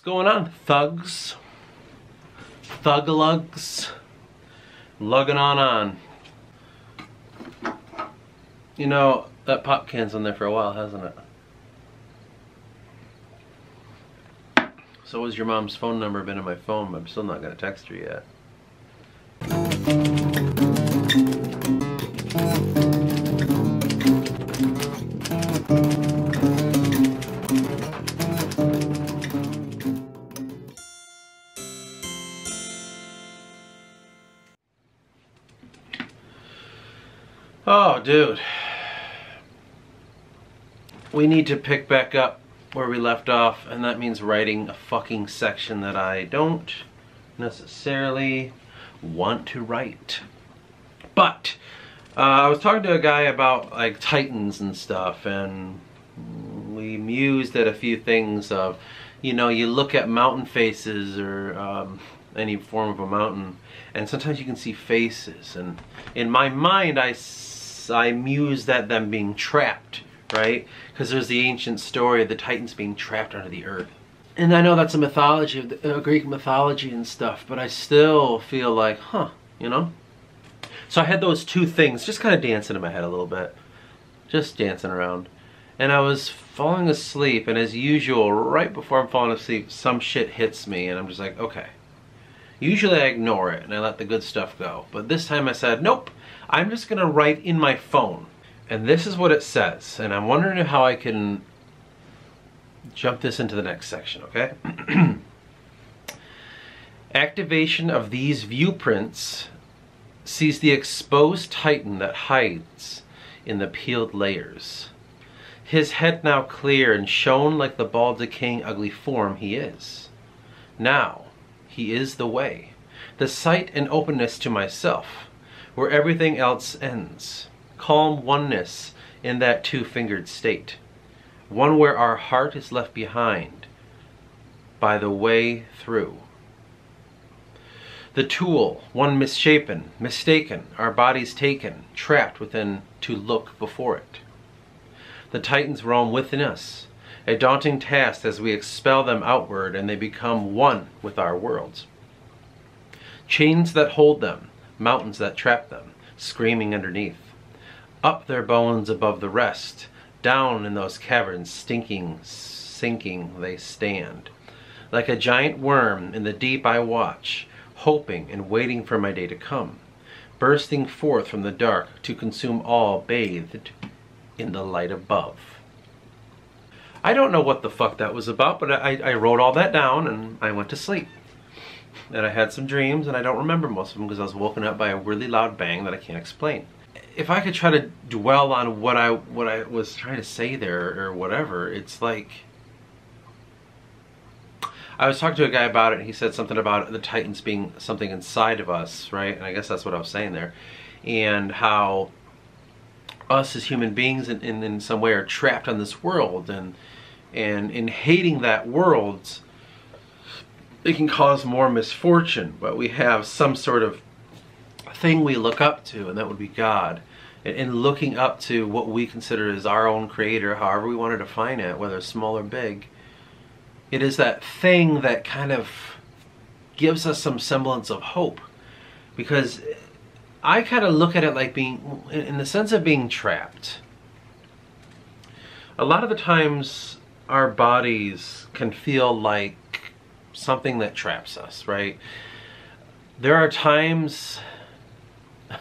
going on, thugs? Thug-lugs? Lugging on. You know, that pop can's on there for a while, hasn't it? So has your mom's phone number been in my phone, but I'm still not gonna text her yet. Oh, dude. We need to pick back up where we left off, and that means writing a fucking section that I don't necessarily want to write. But I was talking to a guy about like titans and stuff, and we mused at a few things of, you know, you look at mountain faces or any form of a mountain, and sometimes you can see faces, and in my mind I mused at them being trapped, right? Because there's the ancient story of the Titans being trapped under the earth. And I know that's a mythology, Greek mythology and stuff, but I still feel like, huh, you know? So I had those two things just kind of dancing in my head a little bit. Just dancing around. And I was falling asleep, and as usual, right before I'm falling asleep, some shit hits me, and I'm just like, okay. Usually I ignore it, and I let the good stuff go. But this time I said, nope, I'm just gonna write in my phone. And this is what it says, and I'm wondering how I can jump this into the next section, okay? Activation of these viewprints sees the exposed titan that hides in the peeled layers. His head now clear and shown like the bald, decaying, ugly form he is. Now, he is the way, the sight and openness to myself, where everything else ends. Calm oneness in that two-fingered state. One where our heart is left behind by the way through. The tool, one misshapen, mistaken, our bodies taken, trapped within to look before it. The titans roam within us, a daunting task as we expel them outward and they become one with our worlds. Chains that hold them, mountains that trap them, screaming underneath. Up their bones above the rest, down in those caverns, stinking, sinking they stand. Like a giant worm in the deep I watch, hoping and waiting for my day to come, bursting forth from the dark to consume all bathed in the light above. I don't know what the fuck that was about, but I wrote all that down and I went to sleep. And I had some dreams, and I don't remember most of them because I was woken up by a really loud bang that I can't explain. If I could try to dwell on what I was trying to say there or whatever, it's like, I was talking to a guy about it, and he said something about the Titans being something inside of us, right? And I guess that's what I was saying there. And how us as human beings in some way are trapped on this world, and in hating that world, it can cause more misfortune, but we have some sort of thing we look up to, and that would be God. And looking up to what we consider as our own creator, however we want to define it, whether it's small or big, it is that thing that kind of gives us some semblance of hope. Because I kind of look at it like being, in the sense of being trapped. A lot of the times our bodies can feel like something that traps us, right? There are times,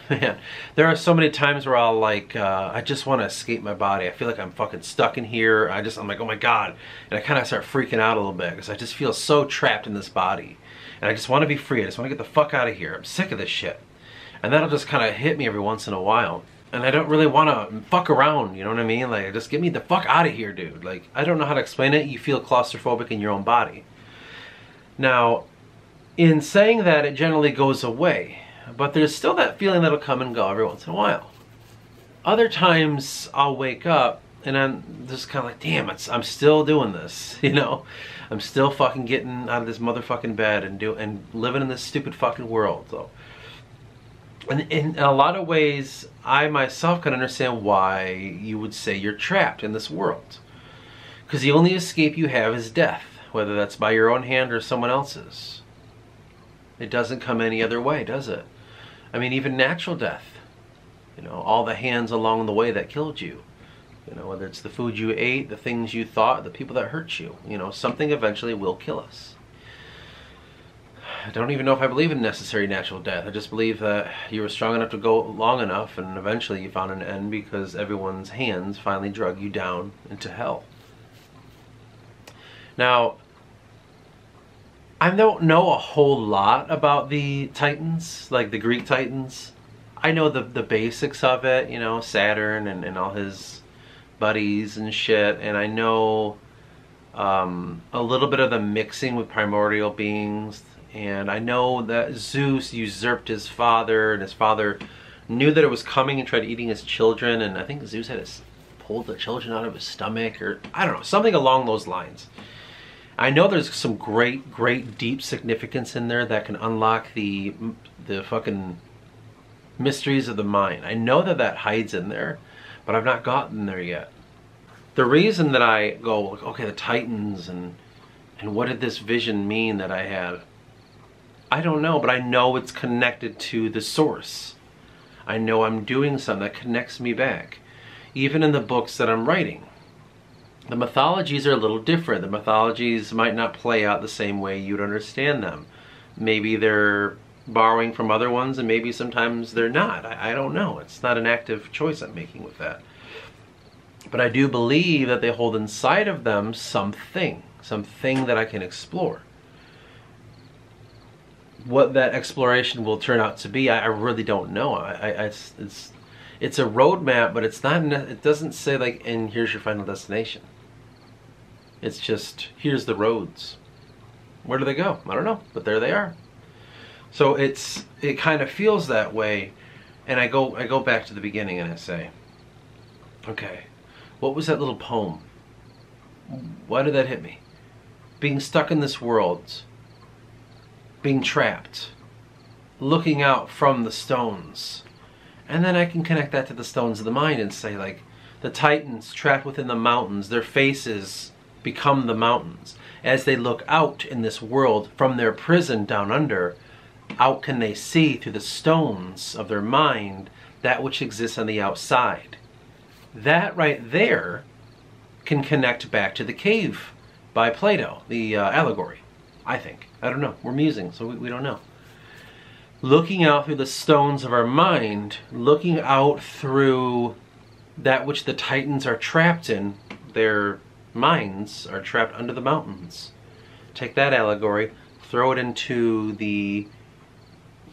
man, there are so many times where I'll like, I just want to escape my body. I feel like I'm fucking stuck in here. I'm like, oh my God. And I kind of start freaking out a little bit because I just feel so trapped in this body. And I just want to be free. I just want to get the fuck out of here. I'm sick of this shit. And that'll just kind of hit me every once in a while. And I don't really want to fuck around, you know what I mean? Like, just get me the fuck out of here, dude. Like, I don't know how to explain it. You feel claustrophobic in your own body. Now, in saying that, it generally goes away, but there's still that feeling that'll come and go every once in a while. Other times I'll wake up and I'm just kind of like, damn, I'm still doing this, you know? I'm still fucking getting out of this motherfucking bed and living in this stupid fucking world. So, and in a lot of ways, I myself can understand why you would say you're trapped in this world. Because the only escape you have is death. whether that's by your own hand or someone else's. It doesn't come any other way, does it? I mean, even natural death, you know, all the hands along the way that killed you, you know, whether it's the food you ate, the things you thought, the people that hurt you, you know, something eventually will kill us. I don't even know if I believe in necessary natural death. I just believe that you were strong enough to go long enough, and eventually you found an end because everyone's hands finally drug you down into hell. Now, I don't know a whole lot about the Titans, like the Greek Titans. I know the basics of it, you know, Saturn and all his buddies and shit, and I know a little bit of the mixing with primordial beings, and I know that Zeus usurped his father, and his father knew that it was coming and tried eating his children, and I think Zeus had pulled the children out of his stomach, or I don't know, something along those lines. I know there's some great deep significance in there that can unlock the fucking mysteries of the mind. I know that hides in there, but I've not gotten there yet. The reason that I go, okay, the Titans and what did this vision mean that I had? I don't know, but I know it's connected to the source. I know I'm doing something that connects me back. Even in the books that I'm writing. The mythologies are a little different. The mythologies might not play out the same way you'd understand them. Maybe they're borrowing from other ones, and maybe sometimes they're not. I don't know. It's not an active choice I'm making with that. But I do believe that they hold inside of them something that I can explore. What that exploration will turn out to be, I really don't know. It's a roadmap, but it's not. It doesn't say like, and here's your final destination. It's just, here's the roads. Where do they go? I don't know, but there they are. So it kind of feels that way, and I go back to the beginning and I say, okay, what was that little poem? Why did that hit me? Being stuck in this world, being trapped, looking out from the stones, and then I can connect that to the stones of the mind and say, like, the Titans trapped within the mountains, their faces become the mountains. As they look out in this world from their prison down under, out can they see through the stones of their mind that which exists on the outside. That right there can connect back to the cave by Plato, the allegory, I think. I don't know. We're musing, so we don't know. Looking out through the stones of our mind, looking out through that which the Titans are trapped in, their minds are trapped under the mountains. Take that allegory, throw it into the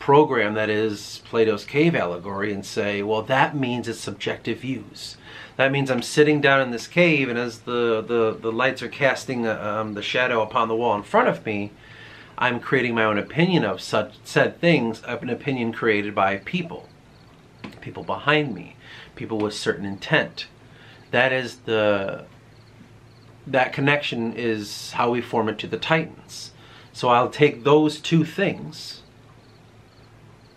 program that is Plato's cave allegory, and say, well, that means it's subjective views. That means I'm sitting down in this cave, and as the lights are casting the shadow upon the wall in front of me, I'm creating my own opinion of said things, of an opinion created by people behind me, people with certain intent. That connection is how we form it to the Titans. So I'll take those two things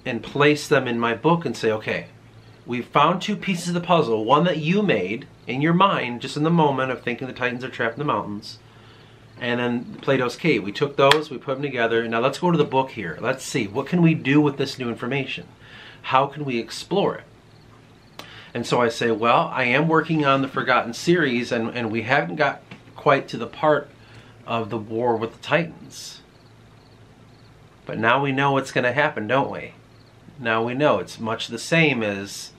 and place them in my book and say, okay, we've found two pieces of the puzzle, one that you made in your mind, just in the moment of thinking the Titans are trapped in the mountains, and then Plato's cave. We took those, we put them together. Now let's go to the book here. Let's see, what can we do with this new information? How can we explore it? And so I say, well, I am working on the Forgotten series, and we haven't got quite to the part of the war with the Titans. But now we know what's going to happen, don't we? Now we know it's much the same as,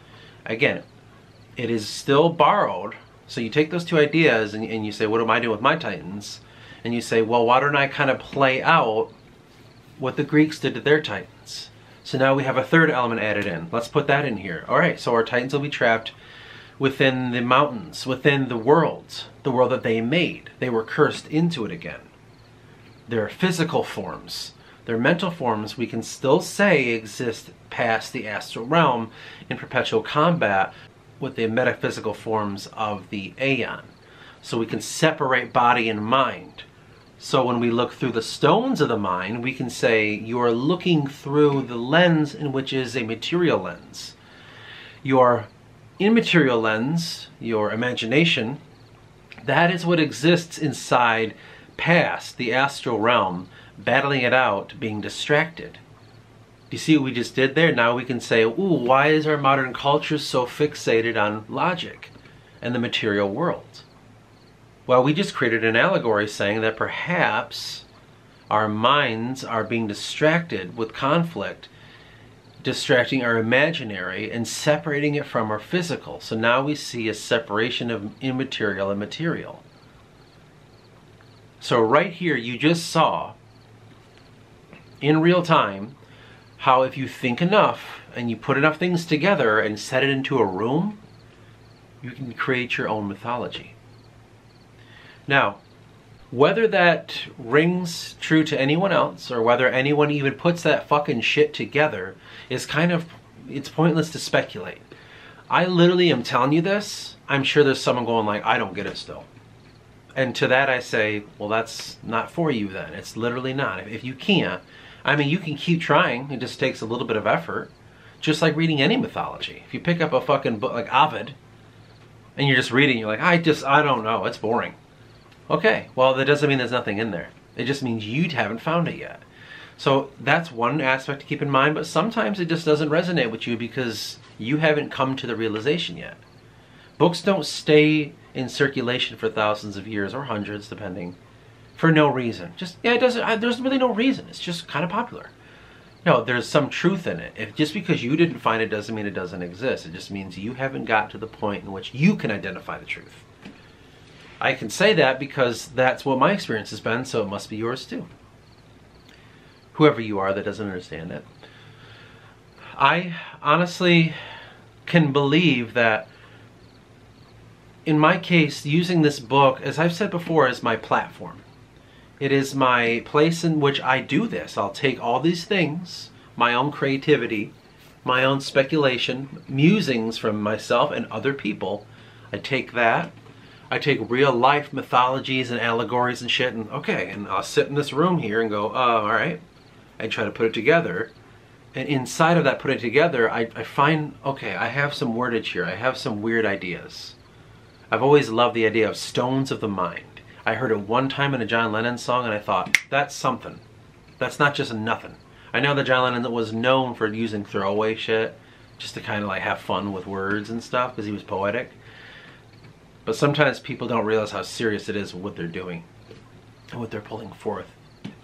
again, it is still borrowed. So you take those two ideas and you say, what am I doing with my Titans? And you say, well, why don't I kind of play out what the Greeks did to their Titans? So now we have a third element added in. Let's put that in here. All right, so our Titans will be trapped within the mountains, within the world that they made. They were cursed into it again. Their physical forms, their mental forms, we can still say exist past the astral realm in perpetual combat with the metaphysical forms of the Aeon. So we can separate body and mind. So when we look through the stones of the mind, we can say you are looking through the lens in which is a material lens. Your immaterial lens, your imagination, that is what exists inside past, the astral realm, battling it out, being distracted. Do you see what we just did there? Now we can say, ooh, why is our modern culture so fixated on logic and the material world? Well, we just created an allegory saying that perhaps our minds are being distracted with conflict, distracting our imaginary and separating it from our physical. So now we see a separation of immaterial and material. So right here, you just saw in real time how if you think enough and you put enough things together and set it into a room, you can create your own mythology. Now, whether that rings true to anyone else or whether anyone even puts that fucking shit together is kind of, it's pointless to speculate. I literally am telling you this. I'm sure there's someone going like, I don't get it still. And to that I say, well, that's not for you then. It's literally not. If you can't, I mean, you can keep trying. It just takes a little bit of effort. Just like reading any mythology. If you pick up a fucking book like Ovid and you're just reading, you're like, I don't know, it's boring. Okay, well, that doesn't mean there's nothing in there. It just means you haven't found it yet. So that's one aspect to keep in mind, but sometimes it just doesn't resonate with you because you haven't come to the realization yet. Books don't stay in circulation for thousands of years, or hundreds, depending, for no reason. Just, yeah, it doesn't, there's really no reason. It's just kind of popular. No, there's some truth in it. If just because you didn't find it doesn't mean it doesn't exist. It just means you haven't got to the point in which you can identify the truth. I can say that because that's what my experience has been, so it must be yours too. Whoever you are that doesn't understand it. I honestly can believe that in my case, using this book, as I've said before, is my platform. It is my place in which I do this. I'll take all these things, my own creativity, my own speculation, musings from myself and other people. I take that. I take real life mythologies and allegories and shit, and okay, and I'll sit in this room here and go, all right, and try to put it together. And inside of that putting it together, I find, okay, I have some wordage here. I have some weird ideas. I've always loved the idea of stones of the mind. I heard it one time in a John Lennon song and I thought, that's something. That's not just a nothing. I know that John Lennon was known for using throwaway shit just to kind of like have fun with words and stuff because he was poetic. But sometimes people don't realize how serious it is with what they're doing and what they're pulling forth.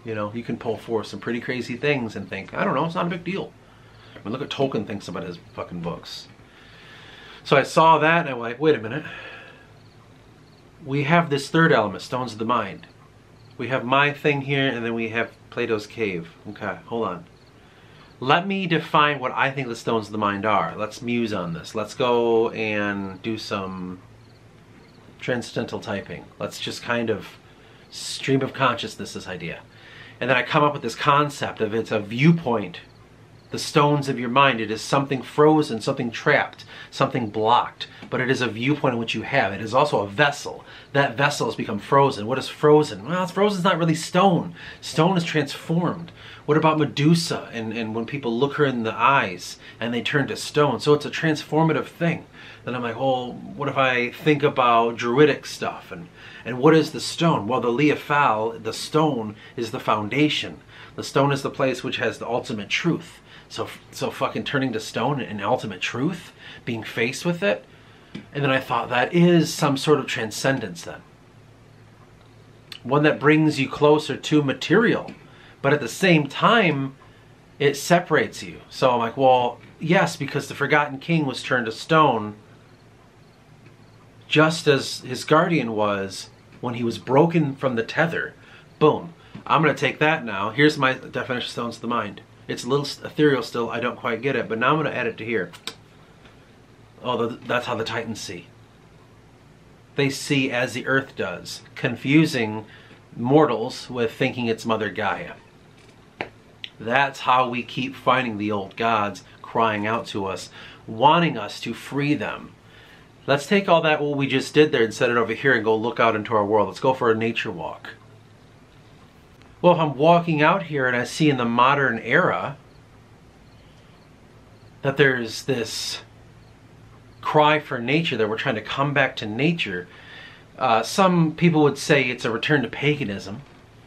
You know, you can pull forth some pretty crazy things and think, I don't know, it's not a big deal. I mean, look what Tolkien thinks about his fucking books. So I saw that and I'm like, wait a minute. We have this third element, stones of the mind. We have my thing here and then we have Plato's cave. Okay, hold on. Let me define what I think the stones of the mind are. Let's muse on this. Let's go and do some transcendental typing. Let's just kind of stream of consciousness this idea. And then I come up with this concept of it's a viewpoint. The stones of your mind, it is something frozen, something trapped, something blocked, but it is a viewpoint in which you have. It is also a vessel. That vessel has become frozen. What is frozen? Well, frozen is not really stone. Stone is transformed. What about Medusa and when people look her in the eyes and they turn to stone? So it's a transformative thing. Then I'm like, well, what if I think about Druidic stuff? And what is the stone? Well, the Leofal, the stone, is the foundation. The stone is the place which has the ultimate truth. So fucking turning to stone and ultimate truth, being faced with it. And then I thought that is some sort of transcendence then. One that brings you closer to material. But at the same time, it separates you. So I'm like, well, yes, because the Forgotten King was turned to stone just as his guardian was when he was broken from the tether. Boom. I'm going to take that now. Here's my definition of stones of the mind. It's a little ethereal still. I don't quite get it. But now I'm going to add it to here. Oh, that's how the Titans see. They see as the earth does, confusing mortals with thinking it's Mother Gaia. That's how we keep finding the old gods crying out to us, wanting us to free them. Let's take all that what we just did there and set it over here and go look out into our world. Let's go for a nature walk. Well, if I'm walking out here and I see in the modern era that there's this cry for nature, that we're trying to come back to nature, Some people would say it's a return to paganism.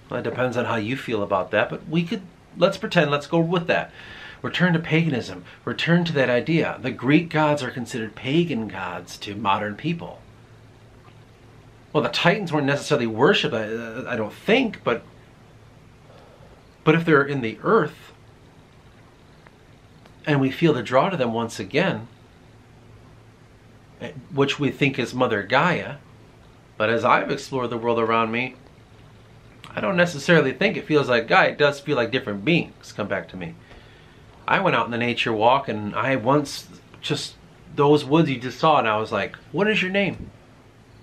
Well, it depends on how you feel about that, but let's pretend, let's go with that. Return to paganism, return to that idea. The Greek gods are considered pagan gods to modern people. Well, the Titans weren't necessarily worshipped, I don't think, but if they're in the earth, and we feel the draw to them once again, which we think is Mother Gaia, but as I've explored the world around me, I don't necessarily think it feels like Gaia. It does feel like different beings come back to me. I went out in the nature walk, and I once, just those woods you just saw, and I was like, what is your name?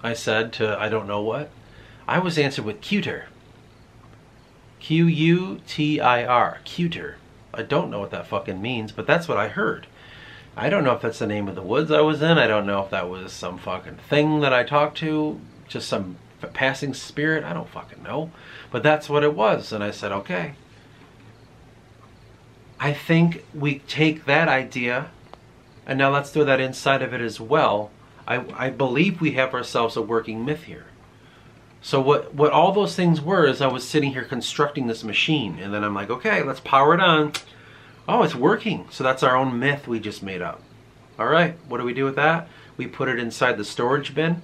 I said to I don't know what. I was answered with Cuter. Q-U-T-I-R. Cuter. I don't know what that fucking means, but that's what I heard. I don't know if that's the name of the woods I was in. I don't know if that was some fucking thing that I talked to, just some passing spirit. I don't fucking know. But that's what it was. And I said, okay. I think we take that idea, and now let's throw that inside of it as well. I believe we have ourselves a working myth here. So what all those things were is I was sitting here constructing this machine, and then I'm like, okay, let's power it on. Oh, it's working. So that's our own myth we just made up. All right, what do we do with that? We put it inside the storage bin.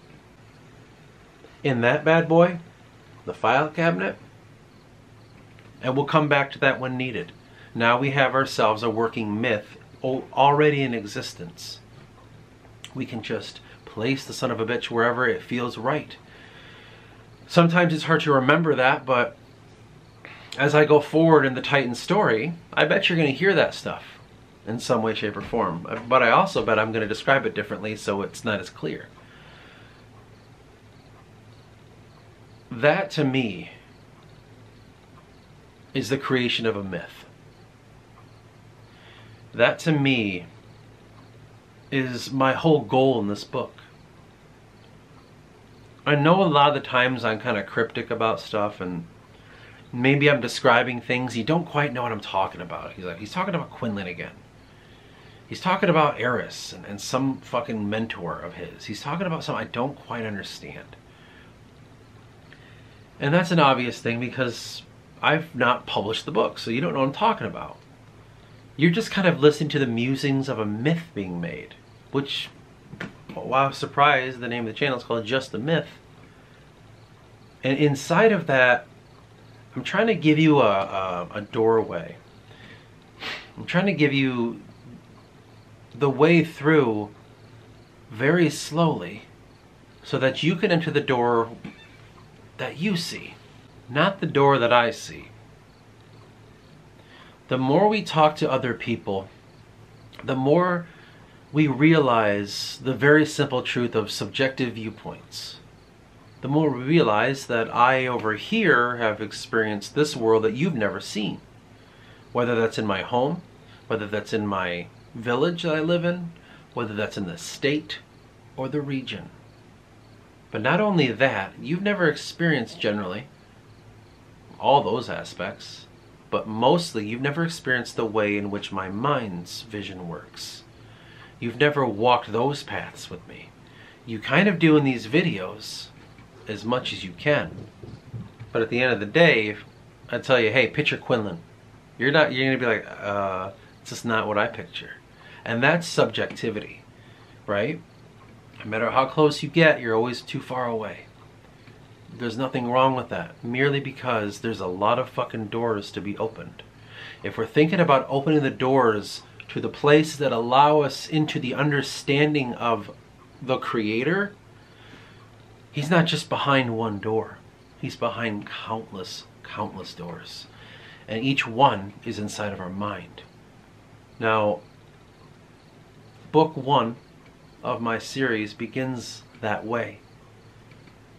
In that bad boy, the file cabinet. And we'll come back to that when needed. Now we have ourselves a working myth already in existence. We can just place the son of a bitch wherever it feels right. Sometimes it's hard to remember that, but as I go forward in the Titan story, I bet you're going to hear that stuff in some way, shape, or form. But I also bet I'm going to describe it differently so it's not as clear. That, to me, is the creation of a myth. That, to me, is my whole goal in this book. I know a lot of the times I'm kind of cryptic about stuff, and maybe I'm describing things you don't quite know what I'm talking about. He's talking about Quinlan again. He's talking about Eris and some fucking mentor of his. He's talking about something I don't quite understand. And that's an obvious thing because I've not published the book, so you don't know what I'm talking about. You're just kind of listening to the musings of a myth being made, which, wow, surprise, the name of the channel is called Just the Myth. And inside of that, I'm trying to give you a doorway. I'm trying to give you the way through very slowly so that you can enter the door that you see, not the door that I see. The more we talk to other people, the more we realize the very simple truth of subjective viewpoints. The more we realize that I over here have experienced this world that you've never seen. Whether that's in my home, whether that's in my village that I live in, whether that's in the state or the region. But not only that, you've never experienced generally all those aspects, but mostly you've never experienced the way in which my mind's vision works. You've never walked those paths with me. You kind of do in these videos as much as you can. But at the end of the day, I tell you, hey, picture Quinlan. You're going to be like, it's just not what I picture. And that's subjectivity, right? No matter how close you get, you're always too far away. There's nothing wrong with that, merely because there's a lot of fucking doors to be opened. If we're thinking about opening the doors to the places that allow us into the understanding of the Creator, He's not just behind one door. He's behind countless, countless doors. And each one is inside of our mind. Now, book 1 of my series begins that way.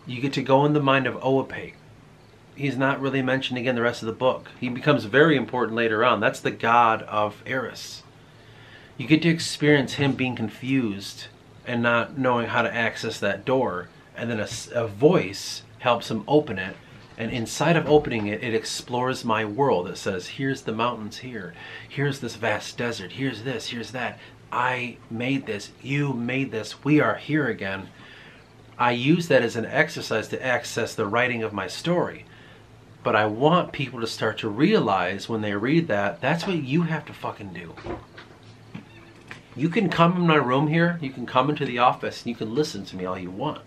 You get to go in the mind of Oapate. He's not really mentioned again the rest of the book. He becomes very important later on. That's the god of Eris. You get to experience him being confused and not knowing how to access that door. And then a voice helps him open it. And inside of opening it, it explores my world. It says, here's the mountains here. Here's this vast desert. Here's this, here's that. I made this. You made this. We are here again. I use that as an exercise to access the writing of my story. But I want people to start to realize when they read that, that's what you have to fucking do. You can come in my room here, you can come into the office, and you can listen to me all you want.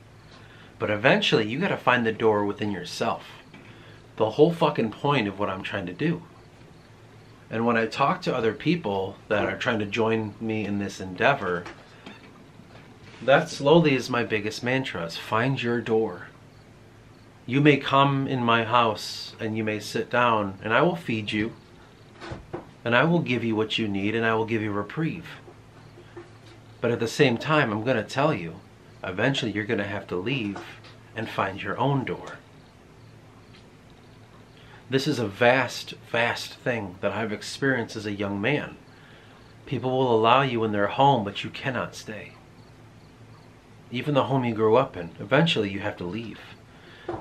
But eventually, you gotta find the door within yourself. The whole fucking point of what I'm trying to do. And when I talk to other people that are trying to join me in this endeavor, that slowly is my biggest mantra, is find your door. You may come in my house and you may sit down and I will feed you and I will give you what you need and I will give you reprieve. But at the same time, I'm going to tell you, eventually you're going to have to leave and find your own door. This is a vast, vast thing that I've experienced as a young man. People will allow you in their home, but you cannot stay. Even the home you grew up in, eventually you have to leave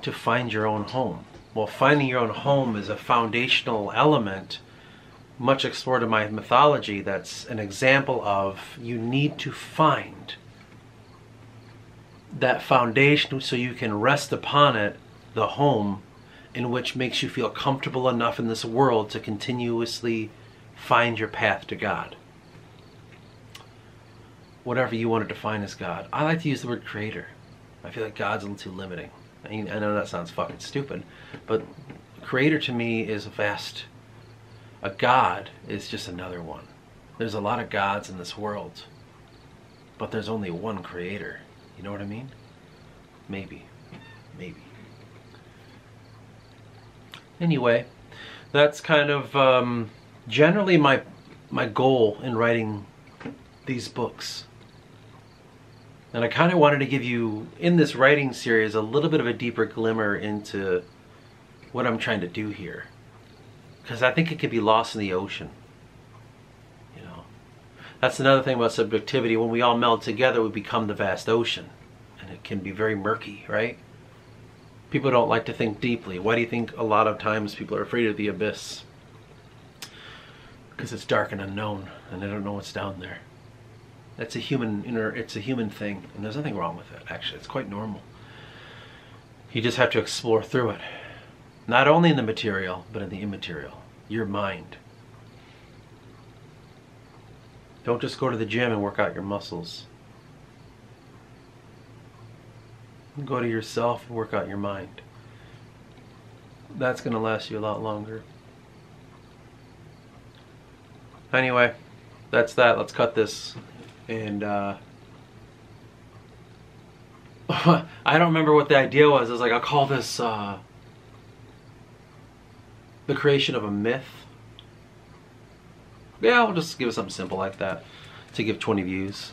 to find your own home. Well, finding your own home is a foundational element, much explored in my mythology, that's an example of you need to find that foundation so you can rest upon it, the home in which makes you feel comfortable enough in this world to continuously find your path to God. Whatever you want to define as God. I like to use the word creator. I feel like God's a little too limiting. I mean, I know that sounds fucking stupid, but creator to me is vast. A God is just another one. There's a lot of gods in this world, but there's only one creator. You know what I mean? Maybe. Anyway, that's kind of generally my goal in writing these books. And I kind of wanted to give you, in this writing series, a little bit of a deeper glimmer into what I'm trying to do here. Because I think it could be lost in the ocean. You know, that's another thing about subjectivity. When we all meld together, we become the vast ocean. And it can be very murky, right? People don't like to think deeply. Why do you think a lot of times people are afraid of the abyss? Because it's dark and unknown, and they don't know what's down there. It's a human thing, and there's nothing wrong with it, actually. It's quite normal. You just have to explore through it. Not only in the material, but in the immaterial. Your mind. Don't just go to the gym and work out your muscles. Go to yourself and work out your mind. That's going to last you a lot longer. Anyway, that's that. Let's cut this. And I don't remember what the idea was. I was like, I'll call this the creation of a myth. Yeah, I'll just give it something simple like that to give 20 views.